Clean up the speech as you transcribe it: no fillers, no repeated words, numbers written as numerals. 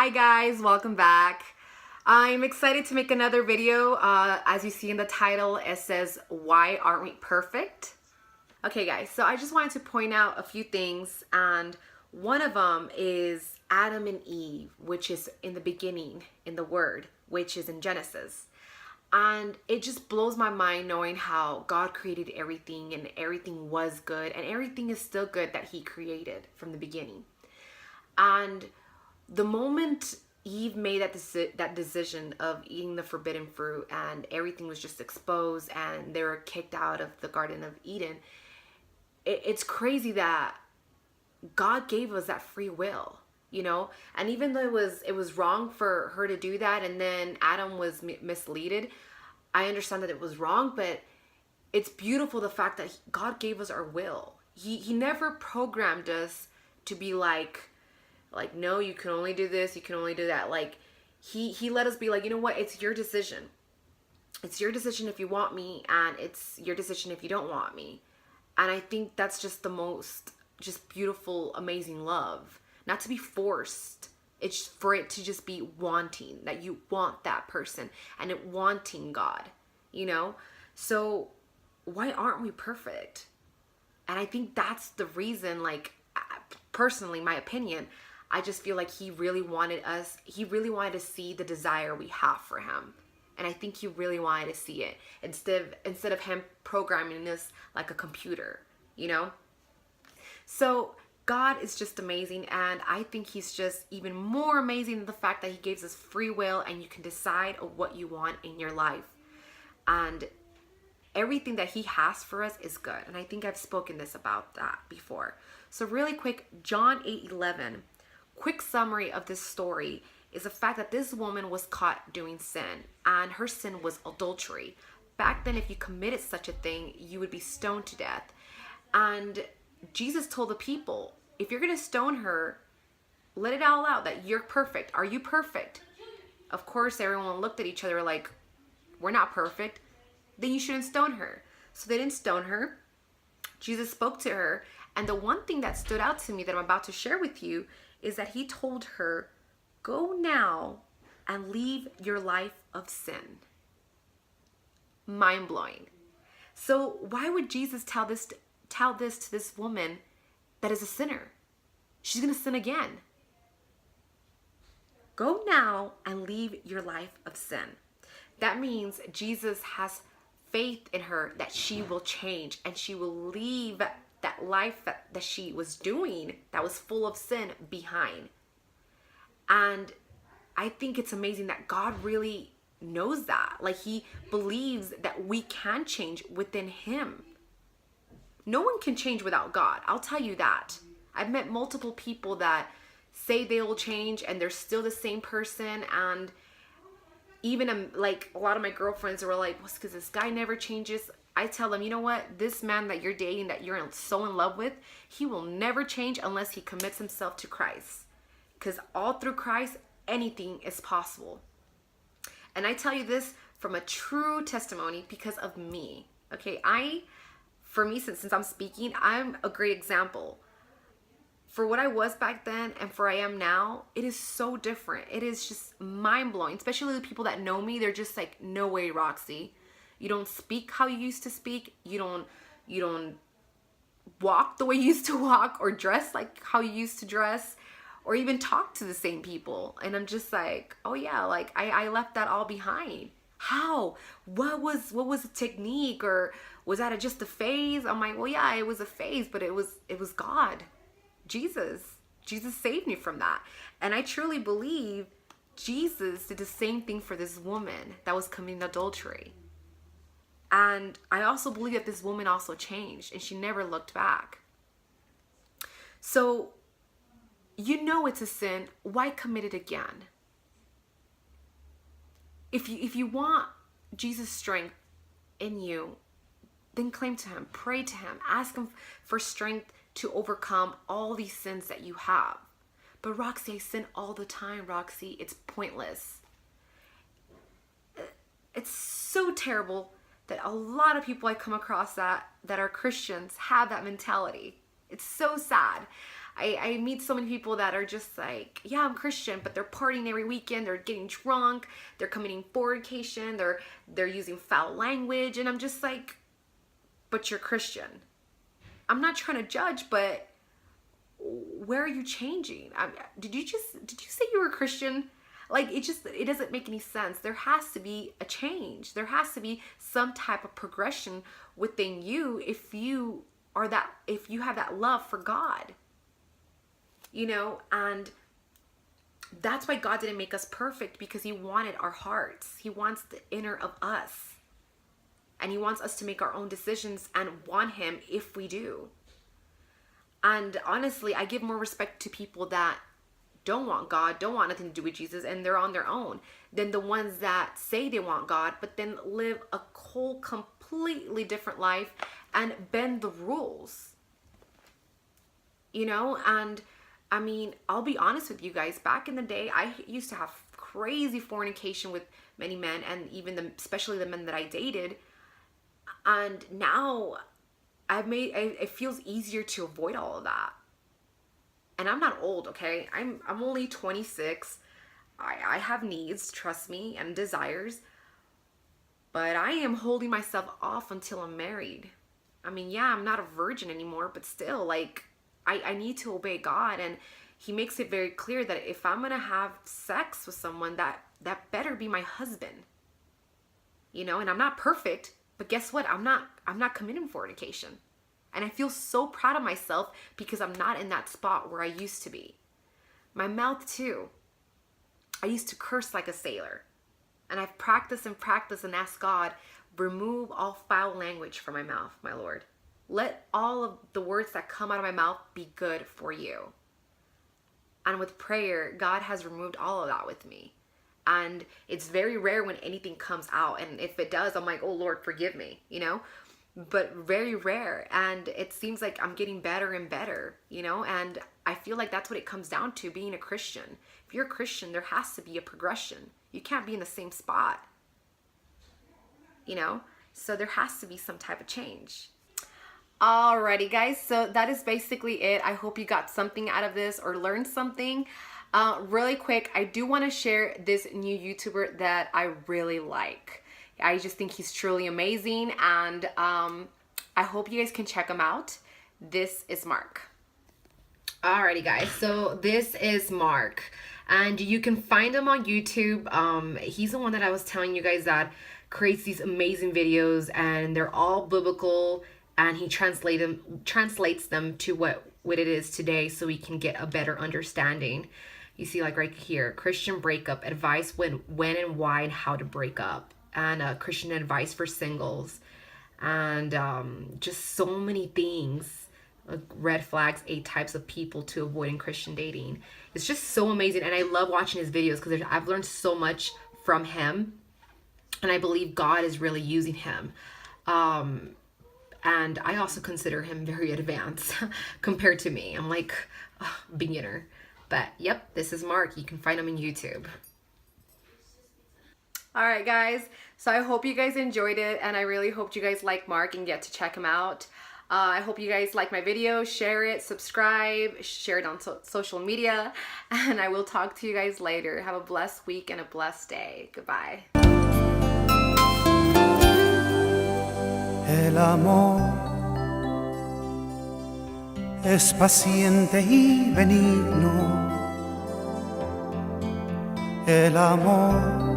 Hi guys, welcome back. I'm excited to make another video. As you see in the title, it says, why aren't we perfect? Okay guys, so I just wanted to point out a few things, and one of them is Adam and Eve, which is in the beginning in the Word, which is in Genesis. And it just blows my mind knowing how God created everything and everything was good and everything is still good that He created from the beginning. And the moment Eve made that decision of eating the forbidden fruit and everything was just exposed and they were kicked out of the Garden of Eden, it's crazy that God gave us that free will, you know? And even though it was wrong for her to do that, and then Adam was misleaded, I understand that it was wrong, but it's beautiful the fact that God gave us our will. He never programmed us to be like, no, you can only do this, you can only do that. Like, he let us be like, you know what, it's your decision. It's your decision if you want me, and it's your decision if you don't want me. And I think that's just the most just beautiful, amazing love. Not to be forced. It's for it to just be wanting, that you want that person and it wanting God, you know? So why aren't we perfect? And I think that's the reason, like, personally, my opinion, I just feel like he really wanted to see the desire we have for him. And I think he really wanted to see it instead of him programming us like a computer, you know? So God is just amazing, and I think he's just even more amazing than the fact that he gives us free will and you can decide what you want in your life. And everything that he has for us is good. And I think I've spoken this about that before. So really quick, John 8:11. Quick summary of this story is the fact that this woman was caught doing sin, and her sin was adultery. Back then, if you committed such a thing, you would be stoned to death. And Jesus told the people, if you're going to stone her, let it all out that you're perfect. Are you perfect? Of course, everyone looked at each other like, we're not perfect. Then you shouldn't stone her. So they didn't stone her. Jesus spoke to her. And the one thing that stood out to me that I'm about to share with you is that he told her, go now and leave your life of sin. Mind-blowing. So why would Jesus tell this to this woman that is a sinner? She's going to sin again. Go now and leave your life of sin. That means Jesus has faith in her that she will change and she will leave that life that she was doing that was full of sin behind. And I think it's amazing that God really knows that. Like, he believes that we can change within him. No one can change without God. I'll tell you that. I've met multiple people that say they will change and they're still the same person. And even like a lot of my girlfriends were like, well, because this guy never changes. I tell them, you know what? This man that you're dating, that you're so in love with, he will never change unless he commits himself to Christ. Because all through Christ, anything is possible. And I tell you this from a true testimony because of me. Okay, for me, since I'm speaking, I'm a great example. For what I was back then and for I am now, it is so different. It is just mind-blowing. Especially the people that know me, they're just like, no way, Roxy. You don't speak how you used to speak. You don't walk the way you used to walk, or dress like how you used to dress, or even talk to the same people. And I'm just like, oh yeah, like I left that all behind. How? What was the technique, or was that just a phase? I'm like, well, yeah, it was a phase, but it was God. Jesus saved me from that. And I truly believe Jesus did the same thing for this woman that was committing adultery. And I also believe that this woman also changed and she never looked back. So, you know it's a sin. Why commit it again? If you want Jesus' strength in you, then claim to him, pray to him, ask him for strength to overcome all these sins that you have. But Roxy, I sin all the time, Roxy. It's pointless. It's so terrible that a lot of people I come across that are Christians have that mentality. It's so sad. I meet so many people that are just like, yeah, I'm Christian, but they're partying every weekend, they're getting drunk, they're committing fornication, they're using foul language, and I'm just like, but you're Christian. I'm not trying to judge, but where are you changing? Did you say you were a Christian? Like, it doesn't make any sense. There has to be a change. There has to be some type of progression within you if you have that love for God. And that's why God didn't make us perfect, because he wanted our hearts. He wants the inner of us. And he wants us to make our own decisions and want him if we do. And honestly, I give more respect to people that don't want God, don't want nothing to do with Jesus, and they're on their own, than the ones that say they want God, but then live a whole completely different life and bend the rules. And I mean, I'll be honest with you guys. Back in the day, I used to have crazy fornication with many men, and even especially the men that I dated. And now it feels easier to avoid all of that. And I'm not old, okay? I'm only 26. I have needs, trust me, and desires. But I am holding myself off until I'm married. I mean, yeah, I'm not a virgin anymore, but still, like, I need to obey God. And he makes it very clear that if I'm going to have sex with someone, that better be my husband. And I'm not perfect, but guess what? I'm not committing fornication. And I feel so proud of myself because I'm not in that spot where I used to be. My mouth too. I used to curse like a sailor. And I've practiced and asked God, remove all foul language from my mouth, my Lord. Let all of the words that come out of my mouth be good for you. And with prayer, God has removed all of that with me. And it's very rare when anything comes out. And if it does, I'm like, oh Lord, forgive me, but very rare. And it seems like I'm getting better and better, and I feel like that's what it comes down to, being a Christian. If you're a Christian, there has to be a progression. You can't be in the same spot, so there has to be some type of change. Alrighty guys, so that is basically it. I hope you got something out of this or learned something. Really quick, I do want to share this new YouTuber that I really like. I just think he's truly amazing, and I hope you guys can check him out. This is Mark. Alrighty guys, so this is Mark, and you can find him on YouTube. He's the one that I was telling you guys that creates these amazing videos, and they're all biblical, and he translates them to what it is today, so we can get a better understanding. You see, like right here, Christian breakup advice, when and why and how to break up, and Christian advice for singles, and just so many things, like red flags, 8 types of people to avoid in Christian dating. It's just so amazing, and I love watching his videos because I've learned so much from him, and I believe God is really using him. And I also consider him very advanced compared to me. I'm like beginner. But yep, this is Mark. You can find him on YouTube. Alright guys, so I hope you guys enjoyed it, and I really hope you guys like Mark and get to check him out. I hope you guys like my video, share it, subscribe, share it on social media, and I will talk to you guys later. Have a blessed week and a blessed day. Goodbye. El amor es paciente y benigno. El amor